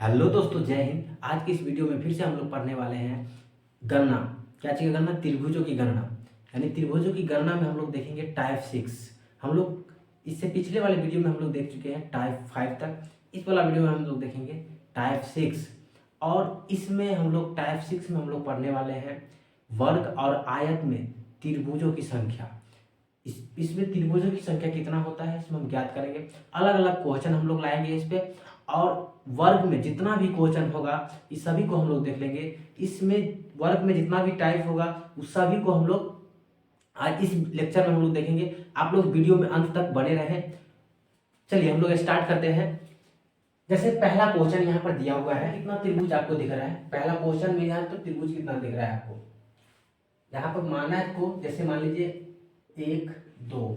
Hello दोस्तों, जय हिंद। आज की इस वीडियो में फिर से हम लोग पढ़ने वाले हैं गणना। क्या चीज़ की गणना? त्रिभुजों की गणना। यानी त्रिभुजों की गणना में हम लोग देखेंगे टाइप 6। हम लोग इससे पिछले वाले वीडियो में हम लोग देख चुके हैं टाइप 5 तक। इस वाला वीडियो में हम लोग देखेंगे टाइप 6। और इसमें हम लोग टाइप 6 में हम लोग पढ़ने वाले हैं वर्ग और आयत में त्रिभुजों की संख्या। इसमें त्रिभुजों की संख्या कितना होता है इसमें हम ज्ञात करेंगे। अलग अलग क्वेश्चन हम लोग लाएंगे इस पे, और वर्ग में जितना भी क्वेश्चन होगा इस सभी को हम लोग देख लेंगे। इसमें वर्ग में जितना भी टाइप होगा उस सभी को हम लोग आज इस लेक्चर में हम लोग देखेंगे। आप लोग वीडियो में अंत तक बने रहें। चलिए हम लोग स्टार्ट करते हैं। जैसे पहला क्वेश्चन यहाँ पर दिया हुआ है, कितना त्रिभुज आपको दिख रहा है? पहला क्वेश्चन में यहाँ तो त्रिभुज कितना दिख रहा है आपको? यहाँ पर मानना है को, जैसे मान लीजिए 1 2,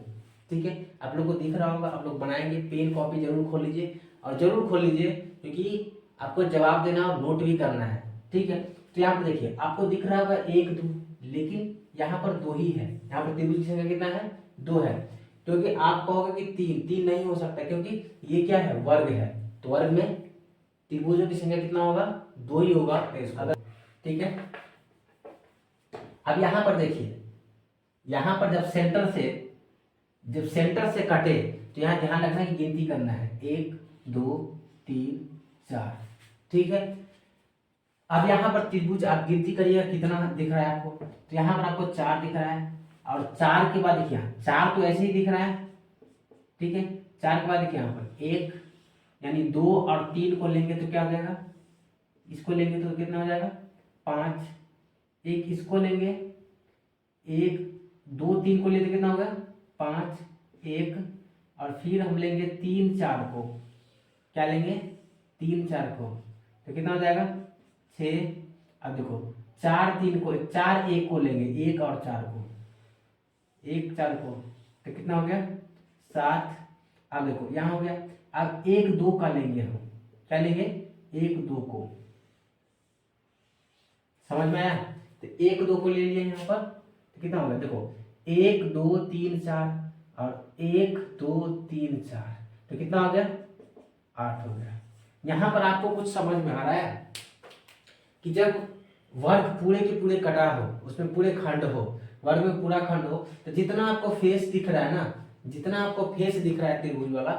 ठीक है। आप लोग को दिख रहा होगा, आप लोग बनाएंगे। पेन कॉपी जरूर खोल लीजिए और जरूर खोल लीजिए, क्योंकि आपको जवाब देना और नोट भी करना है, ठीक है। तो यहाँ पर देखिए आपको दिख रहा होगा 1 2, लेकिन यहाँ पर 2 ही है। यहाँ पर त्रिभुज की संख्या कितना है? 2 है। क्योंकि आप कहोगे कि 3 नहीं हो सकता, क्योंकि ये क्या है? वर्ग है। तो वर्ग में त्रिभुजों की संख्या कितना होगा? 2 ही होगा अगर, ठीक है। अब यहाँ पर देखिए, यहाँ पर जब सेंटर से कटे तो यहाँ ध्यान रखना है कि गिनती करना है। 1 2 3 4, ठीक है। अब यहाँ पर त्रिभुज आप गिनती करिएगा कितना दिख रहा है आपको। तो यहाँ पर आपको 4 दिख रहा है, और 4 के बाद देखिए 4 तो ऐसे ही दिख रहा है, ठीक है। 4 के बाद देखिए यहाँ पर 1, यानी 2 और 3 को लेंगे तो क्या हो जाएगा? इसको लेंगे तो कितना हो जाएगा? 5। एक इसको लेंगे, 1 2 3 को लेते कितना होगा? 5 1, और फिर हम लेंगे 3 4 को। क्या लेंगे? 3 4 को, तो कितना हो जाएगा? 6। अब देखो 4 3 को, 4 1 को लेंगे, 1 और 4 को, 1 4 को, तो कितना हो गया? 7। अब देखो यहाँ हो गया। अब 1 2 का लेंगे हम। क्या लेंगे? 1 2 को। समझ में आया? तो 1 2 को ले लिया यहाँ पर, तो कितना होगा? देखो 1 2 3 4, और 1 2 3 4, तो कितना हो गया? 8 हो गया। यहाँ पर आपको कुछ समझ में आ रहा है कि जब वर्ग पूरे के पूरे कटा हो, उसमें पूरे खंड हो, वर्ग में पूरा खंड हो, तो जितना आपको फेस दिख रहा है ना, जितना आपको फेस दिख रहा है त्रिभुज वाला,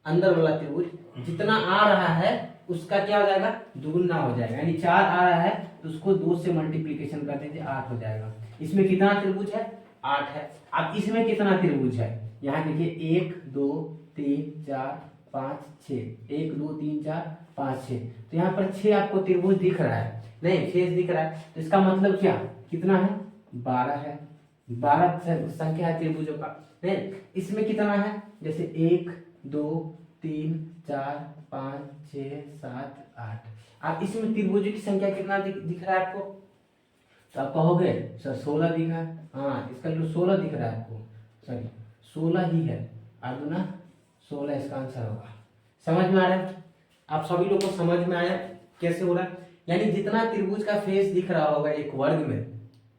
अंदर वाला त्रिभुज जितना आ रहा है उसका क्या हो जाएगा? दुगुना हो जाएगा। यानी 4 आ रहा है तो उसको 2 से मल्टीप्लीकेशन कर दीजिए, 8 हो जाएगा। इसमें कितना त्रिभुज है? 8 है। अब इसमें कितना त्रिभुज है? यहाँ देखिए 1 2 3 4 5 6, 1 2 3 4 5 6, तो यहाँ पर 6 आपको त्रिभुज दिख रहा है, नहीं फेस दिख रहा है। तो इसका मतलब क्या कितना है? 12 है। 12 संख्या है त्रिभुजों का, नहीं। इसमें कितना है? जैसे 1 2 3 4 5 6 7 8। अब इसमें त्रिभुजों की संख्या कितना दिख रहा है आपको? तो आप कहोगे सर 16 दिखा है। हाँ, इसका जो 16 दिख रहा है आपको, सॉरी 16 ही है। और दूना 16 इसका आंसर होगा। समझ में आ रहा है? आप सभी लोग को समझ में आया कैसे हो रहा है? यानी जितना त्रिभुज का फेस दिख रहा होगा एक वर्ग में,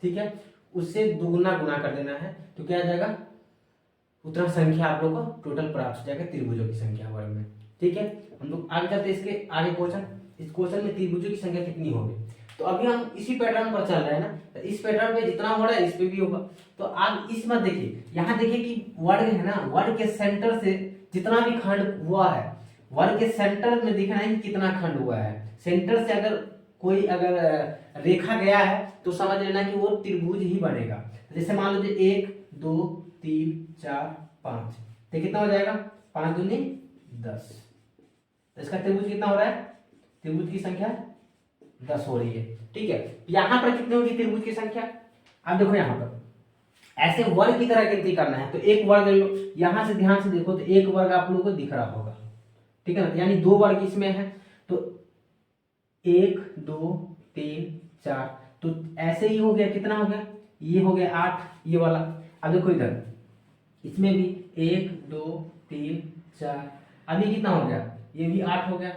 ठीक है, उससे दुगुना गुना कर देना है, तो क्या आ जाएगा? उतना संख्या आप लोग को टोटल प्राप्त हो जाएगा त्रिभुजों की संख्या वर्ग में, ठीक है। हम लोग आगे चलते इसके आगे क्वेश्चन। इस क्वेश्चन में त्रिभुजों की संख्या कितनी होगी? तो अभी हम इसी पैटर्न पर चल रहे हैं ना, तो इस पैटर्न पे जितना हो रहा है इस पे भी होगा। तो आप इसमें देखिए, यहाँ देखिए कि वर्ग है ना, वर्ग के सेंटर से जितना भी खंड हुआ है, वर्ग के सेंटर में दिखना है कि कितना खंड हुआ है। सेंटर से अगर कोई रेखा गया है तो समझ लेना कि वो त्रिभुज ही बनेगा। जैसे मान लीजिए 1 2 3 4 5, तो कितना हो जाएगा? 5 दूनी 10। तो इसका त्रिभुज कितना हो रहा है? त्रिभुज की संख्या 10 हो रही है, ठीक है। यहाँ पर कितनी होगी त्रिभुज की संख्या? अब देखो यहाँ पर ऐसे वर्ग की तरह गिनती करना है, तो एक वर्ग लो। यहाँ से ध्यान से देखो तो एक वर्ग आप लोगों को दिख रहा होगा, ठीक है ना। यानी 2 वर्ग इसमें है, तो 1 2 3 4, तो ऐसे ही हो गया। कितना हो गया? ये हो गया 8, ये वाला। अब देखो इधर इसमें भी 1 2 3 4, अभी कितना हो गया? ये भी 8 हो गया।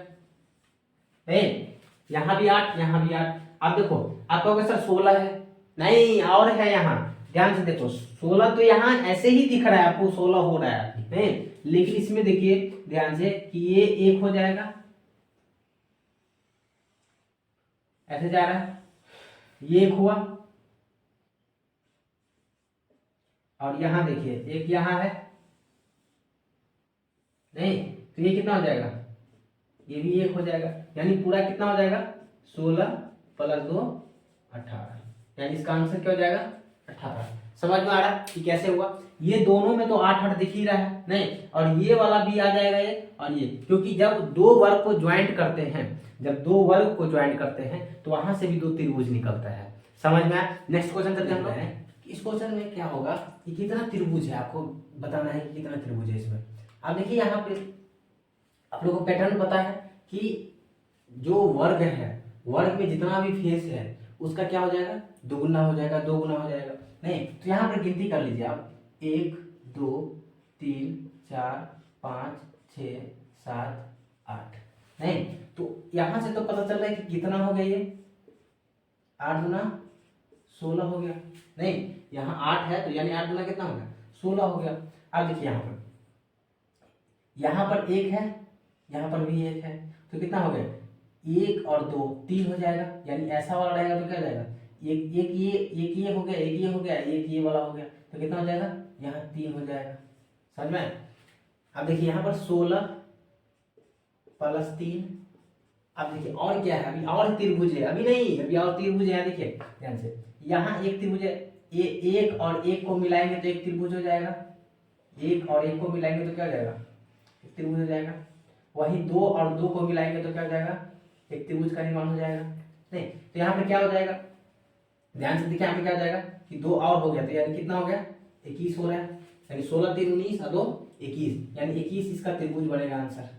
यहाँ भी 8, यहाँ भी 8। अब देखो आप कहोगे सर 16 है, नहीं और है। यहाँ ध्यान से देखो 16 तो यहाँ ऐसे ही दिख रहा है आपको, 16 हो रहा है नहीं, लेकिन इसमें देखिए ध्यान से कि ये 1 हो जाएगा, ऐसे जा रहा है, ये एक हुआ, और यहां देखिए एक यहां है, नहीं तो ये कितना हो जाएगा, ये भी एक हो जाएगा, यानी पूरा कितना हो जाएगा 16 प्लस 2 18, यानी इसका आंसर क्या हो जाएगा 18। समझ में आ रहा है कि कैसे हुआ। ये दोनों में तो 8 8 दिख ही रहा है, नहीं, और ये वाला भी आ जाएगा ये और ये, क्योंकि जब दो वर्ग को ज्वाइंट करते हैं, जब दो वर्ग को ज्वाइंट करते हैं तो वहां से भी दो त्रिभुज निकलता है। समझ में आया। नेक्स्ट क्वेश्चन करते हैं हम लोग। इस क्वेश्चन में क्या होगा कि कितना त्रिभुज है, आपको बताना है कि कितना त्रिभुज है इसमें। अब देखिए यहाँ पे आप लोगों को पैटर्न पता है कि जो वर्ग है, वर्ग में जितना भी फेस है उसका क्या हो जाएगा, दुगुना हो जाएगा, दो गुना हो जाएगा, नहीं तो यहाँ पर गिनती कर लीजिए आप, 1 2 3 4 5 6 7 8, नहीं तो यहाँ से तो पता चल रहा है कि कितना हो गया ये, 8 गुना 16 हो गया, नहीं यहाँ 8 है तो यानी 8 गुना कितना हो गया 16 हो गया। अब देखिए यहाँ पर 1 है, यहाँ पर भी 1 है, तो कितना हो गया 1 और 2 3 हो जाएगा, यानी ऐसा वाला रहेगा तो क्या हो जाएगा, एक ये हो गया, एक ये हो गया, एक ये वाला हो गया, तो कितना हो जाएगा यहाँ 3 हो जाएगा। समझ में। अब देखिए यहाँ पर 16 प्लस 3, अब देखिए और क्या है, अभी और त्रिभुज है, अभी नहीं, अभी और त्रिभुज है, देखिए ध्यान से, यहाँ एक त्रिभुज है, एक और एक को मिलाएंगे तो एक त्रिभुज हो जाएगा, एक और एक को मिलाएंगे तो क्या हो जाएगा, एक त्रिभुज हो जाएगा। वही 2 और 2 को मिलाएंगे तो क्या हो जाएगा, एक त्रिभुज का निर्माण हो जाएगा। नहीं तो यहाँ पे क्या हो जाएगा, ध्यान से देखिए यहाँ पे क्या हो जाएगा कि 2 और हो गया, तो यानी कितना हो गया 21 हो रहा है, यानी 16 3 19 और 2 21, यानी 21 इसका त्रिभुज बनेगा। आंसर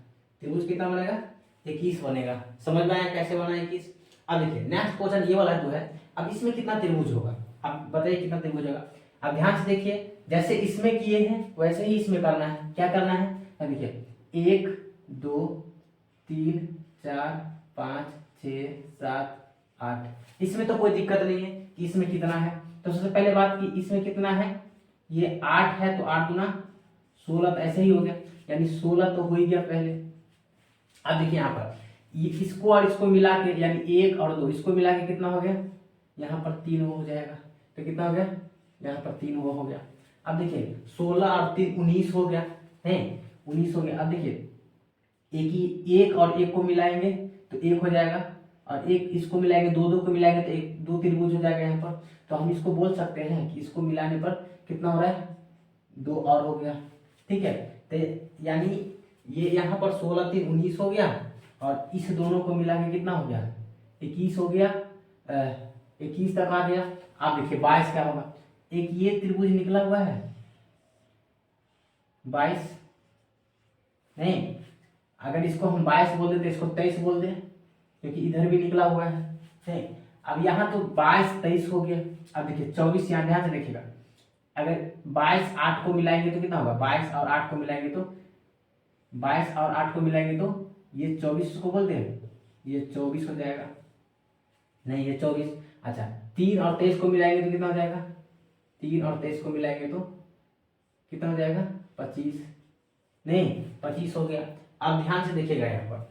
त्रिभुज कितना बनेगा 21 बनेगा। समझ में आया कैसे बना 21। अब देखिए नेक्स्ट क्वेश्चन ये वाला जो है, अब इसमें कितना त्रिभुज होगा, अब बताइए कितना त्रिभुज होगा। अब ध्यान से देखिए, जैसे इसमें किए हैं वैसे ही इसमें करना है। क्या करना है, अब देखिए 1 2 3 4 5 6 7 8, इसमें तो कोई दिक्कत नहीं है कि इसमें कितना है। तो सबसे पहले बात की इसमें कितना है, ये 8 है तो 8 गुना 16, तो ऐसे ही हो गया, यानी 16 तो हो ही गया पहले। अब देखिए यहाँ पर ये इसको और इसको मिला के, यानी 1 और 2 इसको मिला के कितना हो गया, यहाँ पर 3 वो हो जाएगा, तो कितना हो गया यहाँ पर 3 वो हो गया। अब देखिए 16 और 3 19 हो गया है, 19 हो गया। अब देखिए एक और एक को मिलाएंगे तो 1 हो जाएगा, और एक इसको मिलाएंगे, 2 2 को मिलाएंगे तो एक 2 त्रिभुज हो जाएगा यहाँ पर। तो हम इसको बोल सकते हैं कि इसको मिलाने पर कितना हो रहा है 2 और हो गया, ठीक है। तो यानी ये यहाँ पर 16 3 19 हो गया, और इस दोनों को मिला के कितना हो गया 21 हो गया, 21 तक आ गया। आप देखिए 22 क्या होगा, एक ये त्रिभुज निकला हुआ है 22, नहीं अगर इसको हम 22 बोल देते इसको 23 बोल दें, क्योंकि इधर भी निकला हुआ है, ठीक। अब यहाँ तो 22 23 हो गया। अब देखिए 24 यहाँ ध्यान से देखिएगा, अगर 22 8 को मिलाएंगे तो कितना होगा, 22 और 8 को मिलाएंगे तो 22 और 8 को मिलाएंगे तो ये 24 को बोलते हैं, ये 24 हो जाएगा, नहीं ये 24। अच्छा 3 और 23 को मिलाएंगे तो कितना हो जाएगा, 3 और 23 को मिलाएंगे तो कितना हो जाएगा 25, नहीं 25 हो गया। अब ध्यान से देखिएगा यहाँ पर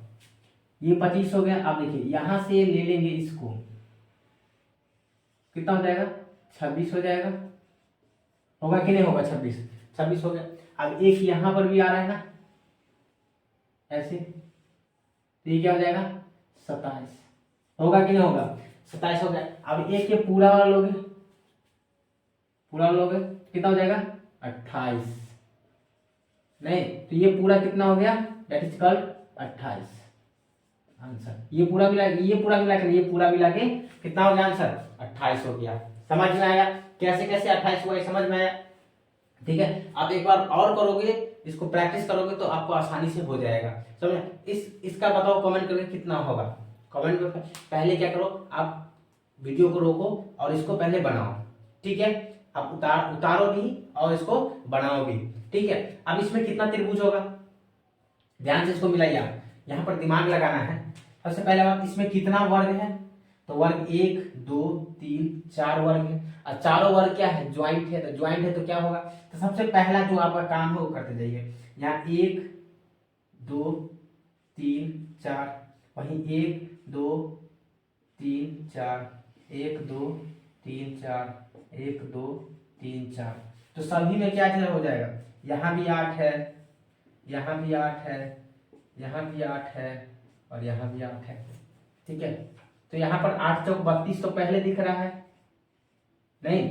ये 25 हो गया। अब देखिए यहां से ले लेंगे इसको, कितना हो जाएगा 26 हो जाएगा, होगा कि नहीं होगा 26 हो गया। अब एक यहां पर भी आ रहा है ना ऐसे, तो ये क्या हो जाएगा 27, होगा कि नहीं होगा 27 हो गया। अब एक ये पूरा वाला लोगे, कितना हो जाएगा 28, नहीं तो ये पूरा कितना हो गया, दैट इज कॉल्ड 28 आंसर। ये पूरा मिला के कितना हो गया आंसर 28 हो गया। समझ में आया कैसे कैसे 28 हुआ, समझ में आया, ठीक है। आप एक बार और करोगे, इसको प्रैक्टिस करोगे तो आपको आसानी से हो जाएगा। समझ, इसका बताओ कमेंट करके कितना होगा। कमेंट में पहले क्या करो, आप वीडियो को रोको और इसको पहले बनाओ, ठीक है। आप उतारो भी और इसको बनाओ भी, ठीक है। अब इसमें कितना त्रिभुज होगा, ध्यान से इसको मिलाइए। आप यहाँ पर दिमाग लगाना है। सबसे पहले बात, इसमें कितना वर्ग है, तो वर्ग 1 2 3 4 वर्ग है, और चारों वर्ग क्या है ज्वाइंट है, तो ज्वाइंट है तो क्या होगा, तो सबसे पहला जो आपका काम है वो करते जाइए। यहाँ 1 2 3 4, वहीं 1 2 3 4, 1 2 3 4, 1 2 3 4। तो सभी में क्या क्या हो जाएगा, यहाँ भी 8 है, यहाँ भी 8 है, यहाँ भी 8 है और यहाँ भी 8 है। ठीक है, तो यहाँ पर 8 चौक 32 तो पहले दिख रहा है नहीं।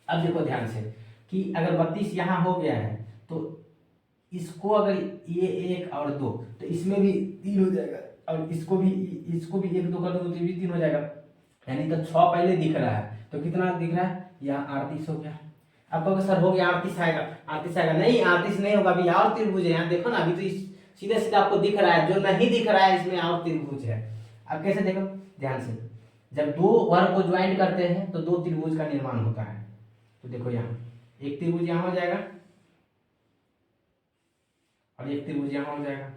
अब देखो ध्यान से कि अगर 32 यहाँ हो गया है तो इसको अगर ये 1 और 2 तो इसमें भी 3 हो जाएगा, और इसको भी 1 2 कर दो तो ये भी 3 हो जाएगा, यानी तो 6 पहले दिख रहा है। तो कितना दिख रहा है, यहाँ 38 हो गया। अब कहोगे सर हो गया 38 आएगा, 38 आएगा, नहीं 38 नहीं होगा, अभी और त्रिभुज है। यहाँ देखो ना, अभी तो सीधे सीधे आपको दिख रहा है, जो नहीं दिख रहा है इसमें और त्रिभुज है। अब कैसे देखो ध्यान से, जब दो वर्ग को ज्वाइंट करते हैं तो 2 त्रिभुज का निर्माण होता है। तो देखो यहाँ एक त्रिभुज यहाँ हो जाएगा और एक त्रिभुज यहाँ हो जाएगा,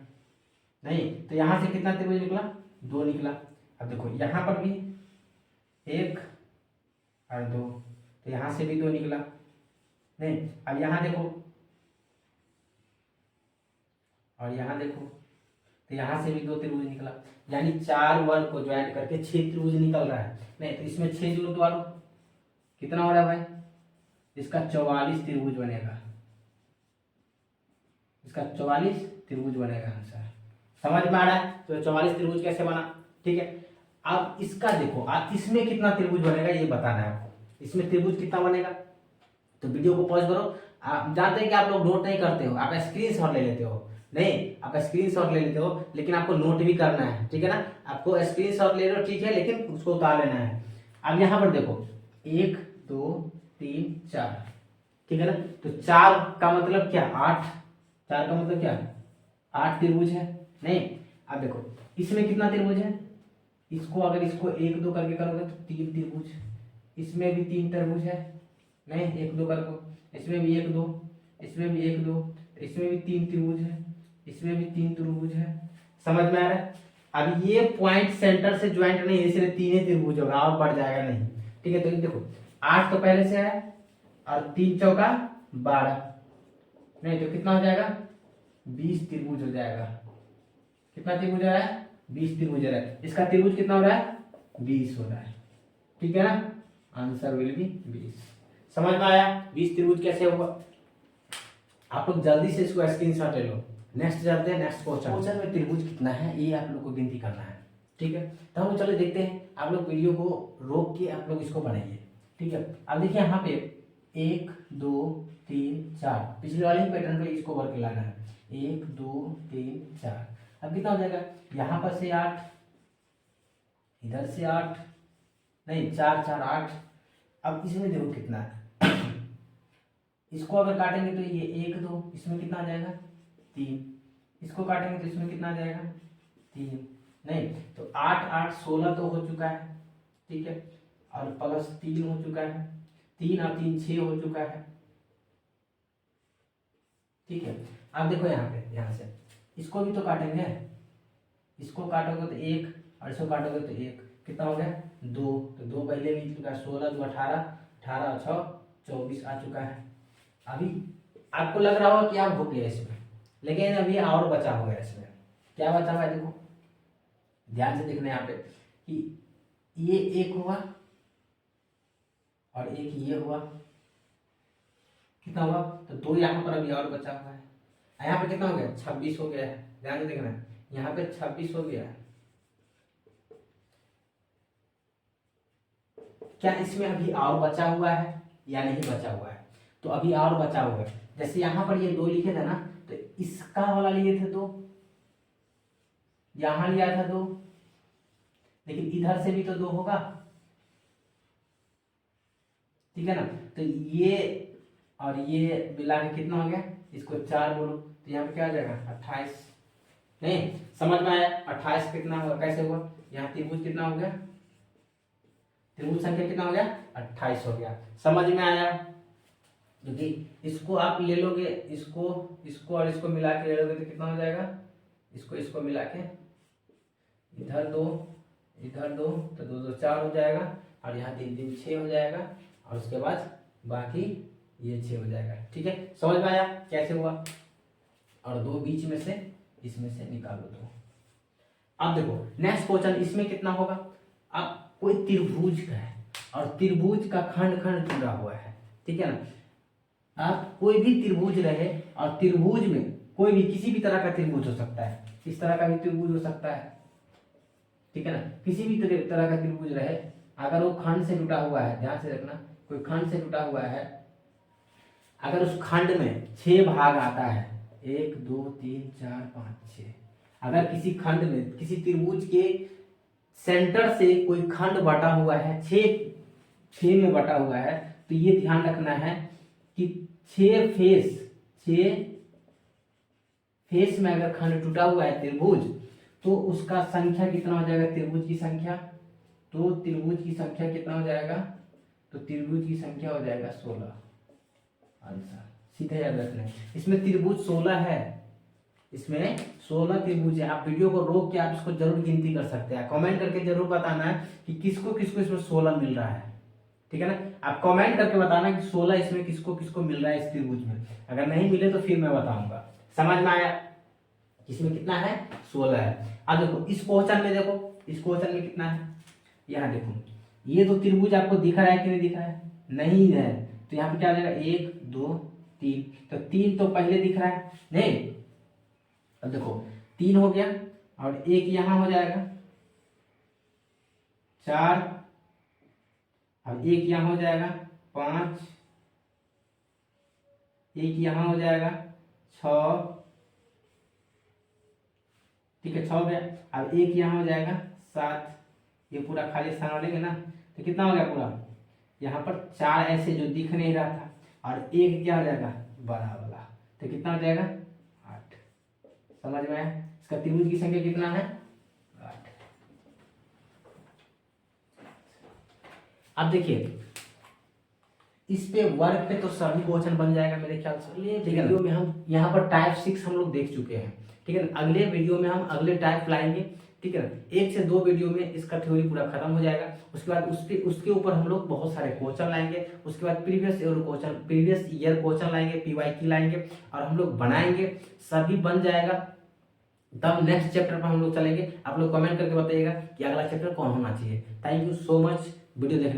नहीं तो यहाँ से कितना त्रिभुज निकला, 2 निकला। अब देखो यहाँ पर भी 1 और 2, तो यहाँ से भी 2 निकला, नहीं। अब यहाँ देखो और यहाँ देखो, तो यहाँ से भी 2 त्रिभुज निकला, यानी 4 वर्ग को ज्वाइंट करके 6 त्रिभुज निकल रहा है। नहीं तो इसमें 6 जोड़ दो, कितना हो रहा है भाई, इसका 44 त्रिभुज बनेगा, इसका 44 त्रिभुज बनेगा आंसर। समझ में आ रहा है, तो 44 त्रिभुज कैसे बना। ठीक है, अब इसका देखो, अब इसमें कितना त्रिभुज बनेगा ये बताना है आपको, इसमें त्रिभुज कितना बनेगा। तो वीडियो को पॉज करो, आप जानते हैं कि आप लोग नोट नहीं करते हो, आप स्क्रीनशॉट ले लेते हो, नहीं आप स्क्रीनशॉट ले लेते हो, लेकिन आपको नोट भी करना है। ठीक है ना, आपको स्क्रीनशॉट ले लो ठीक है, लेकिन उसको उतार लेना है। अब यहाँ पर देखो 1 2 3 4, ठीक है ना, तो 4 का मतलब क्या 8, 4 का मतलब क्या 8 त्रिभुज है, नहीं। अब देखो इसमें कितना त्रिभुज है, इसको अगर इसको 1 2 करके करोगे तो 3 त्रिभुज, इसमें भी 3 त्रिभुज है, नहीं 1 2 करो, इसमें भी 1 2, इसमें भी 1 2, इसमें भी 3 त्रिभुज है, इसमें भी 3 त्रिभुज है। समझ में आ रहा है। अब ये पॉइंट सेंटर से ज्वाइंट नहीं, इसलिए 3 ही त्रिभुज होगा और बढ़ जाएगा नहीं। ठीक है, तो देखो 8 तो पहले से है और 3 चौका 12, नहीं तो कितना हो जाएगा 20 त्रिभुज हो जाएगा। कितना त्रिभुज है 20 त्रिभुज है, इसका त्रिभुज कितना हो रहा है 20 हो रहा है। ठीक है ना, आंसर विल बी 20। समझ में आया 20 त्रिभुज कैसे होगा। आप लोग जल्दी से इसको स्क्रीनशॉट ले लो। नेक्स्ट चलते हैं, नेक्स्ट क्वेश्चन में त्रिभुज कितना है ये आप लोग को गिनती करना है। ठीक है, तो हम चलो देखते हैं, आप लोग वीडियो को रोक के आप लोग इसको बनाइए। ठीक है, अब देखिए यहाँ पे 1 2 3 4, पिछले वाले ही पैटर्न पे इसको वर्क लाना है। 1 2 3 4, अब कितना हो जाएगा, यहाँ पर से 8, इधर से 8, नहीं 4 4 8। अब इसमें देखो कितना है, इसको अगर काटेंगे तो ये 1 2, इसमें कितना आ जाएगा 3, इसको काटेंगे तो इसमें कितना आ जाएगा 3, नहीं तो 8 8 16 तो हो चुका है। ठीक है, और प्लस 3 हो चुका है, 3 और 3 6 हो चुका है। ठीक है, अब देखो यहाँ पे, यहाँ से इसको भी तो काटेंगे, इसको काटोगे तो 1 और इसको काटोगे तो 1, कितना हो गया 2, तो 2 पहले भी चुका है, 16 2 18, 18 और 6 24 आ चुका है। अभी आपको लग रहा होगा कि आप हो गया इसमें, लेकिन अभी और बचा हुआ है इसमें। क्या बचा हुआ है देखो, ध्यान से देखना यहाँ पे कि ये 1 हुआ और 1 ये हुआ, कितना हुआ, तो 2 यहाँ पर अभी और बचा हुआ है। यहाँ पे कितना हो गया 26 हो गया है, ध्यान से देखना, यहाँ पे 26 हो गया है। क्या इसमें अभी और बचा हुआ है या नहीं बचा हुआ है, तो अभी और बचा हुआ है। जैसे यहाँ पर ये 2 लिखे थे ना, तो इसका वाला लिए थे 2, यहां लिया था 2, लेकिन इधर से भी तो 2 होगा। ठीक है ना, तो ये और ये मिला के कितना हो गया, इसको 4 बोलो तो यहाँ पे क्या हो जाएगा 28। नहीं समझ में आया, 28 कितना हुआ, कैसे हुआ, यहाँ त्रिभुज कितना हो गया, त्रिभुज संख्या कितना हो गया 28 हो गया। समझ में आया, क्योंकि इसको आप ले लोगे, इसको और इसको मिला के ले लोगे तो कितना हो जाएगा, इसको मिला के इधर 2 इधर 2, तो 2 2 4 हो जाएगा, और यहाँ 3 3 6 हो जाएगा, और उसके बाद बाकी ये 6 हो जाएगा। ठीक है, समझ में आया कैसे हुआ, और 2 बीच में से इसमें से निकालो 2। अब देखो नेक्स्ट क्वेश्चन, इसमें कितना होगा, अब कोई त्रिभुज का है और त्रिभुज का खंड खंड जुड़ा हुआ है, ठीक है ना। आप कोई भी त्रिभुज रहे और त्रिभुज में कोई भी किसी भी तरह का त्रिभुज हो सकता है, इस तरह का भी त्रिभुज हो सकता है, ठीक है ना। किसी भी तरह का त्रिभुज रहे, अगर वो खंड से जुटा हुआ है, ध्यान से रखना, कोई खंड से जुटा हुआ है, अगर उस खंड में 6 भाग आता है, 1 2 3 4 5 6, अगर किसी खंड में किसी त्रिभुज के सेंटर से कोई खंड बटा हुआ है, 6 में बटा हुआ है, तो ये ध्यान रखना है कि 6 फेस में अगर खंड टूटा हुआ है त्रिभुज, तो उसका संख्या कितना हो जाएगा, त्रिभुज की संख्या, तो त्रिभुज की संख्या कितना हो जाएगा, तो त्रिभुज की संख्या हो जाएगा 16। आंसर सीधे याद रखना है, इसमें त्रिभुज 16 है, इसमें 16 त्रिभुज है। आप वीडियो को रोक के आप इसको जरूर गिनती कर सकते हैं, कमेंट करके जरूर बताना है कि किसको किसको इसमें 16 मिल रहा है, ठीक है ना। आप कमेंट करके बताना कि 16 इसमें किसको किसको मिल रहा है इस त्रिभुज में, अगर नहीं मिले तो फिर मैं बताऊंगा। समझ में आया, इसमें कितना है, 16 है। अब देखो इस क्वेश्चन में, देखो इस क्वेश्चन में कितना है, यहाँ देखो ये तो त्रिभुज आपको दिख रहा है कि नहीं दिख रहा है, नहीं है, तो यहाँ पे क्या आ जाएगा, 1 2 3, तो 3 तो पहले दिख रहा है नहीं, अब देखो 3 हो गया और 1 यहां हो जाएगा 4, अब 1 यहां हो जाएगा 5, 1 यहां हो जाएगा 6, ठीक है 6 हो गया, अब 1 यहां हो जाएगा 7, ये पूरा खाली स्थान लेंगे ना, तो कितना हो गया पूरा, यहाँ पर 4 ऐसे जो दिख नहीं रहा था, और 1 क्या हो जाएगा, बड़ा वाला, तो कितना हो जाएगा 8। समझ में आया, इसका त्रिभुज की संख्या कितना है, 8। अब देखिए इस पे वर्ग पे तो सभी क्वेश्चन बन जाएगा मेरे ख्याल से, ठीक है। वीडियो में हम यहाँ पर टाइप 6 हम लोग देख चुके हैं, ठीक है ना। अगले वीडियो में हम अगले टाइप लाएंगे, ठीक है ना। 1 से 2 वीडियो में इसका थ्योरी पूरा खत्म हो जाएगा, उसके बाद उसके ऊपर हम लोग बहुत सारे क्वेश्चन लाएंगे, उसके बाद प्रीवियस ईयर क्वेश्चन लाएंगे, PYQ लाएंगे और हम लोग बनाएंगे, सभी बन जाएगा। तब नेक्स्ट चैप्टर पर हम लोग चलेंगे। आप लोग कमेंट करके बताइएगा कि अगला चैप्टर कौन होना चाहिए। Thank you so much video देखने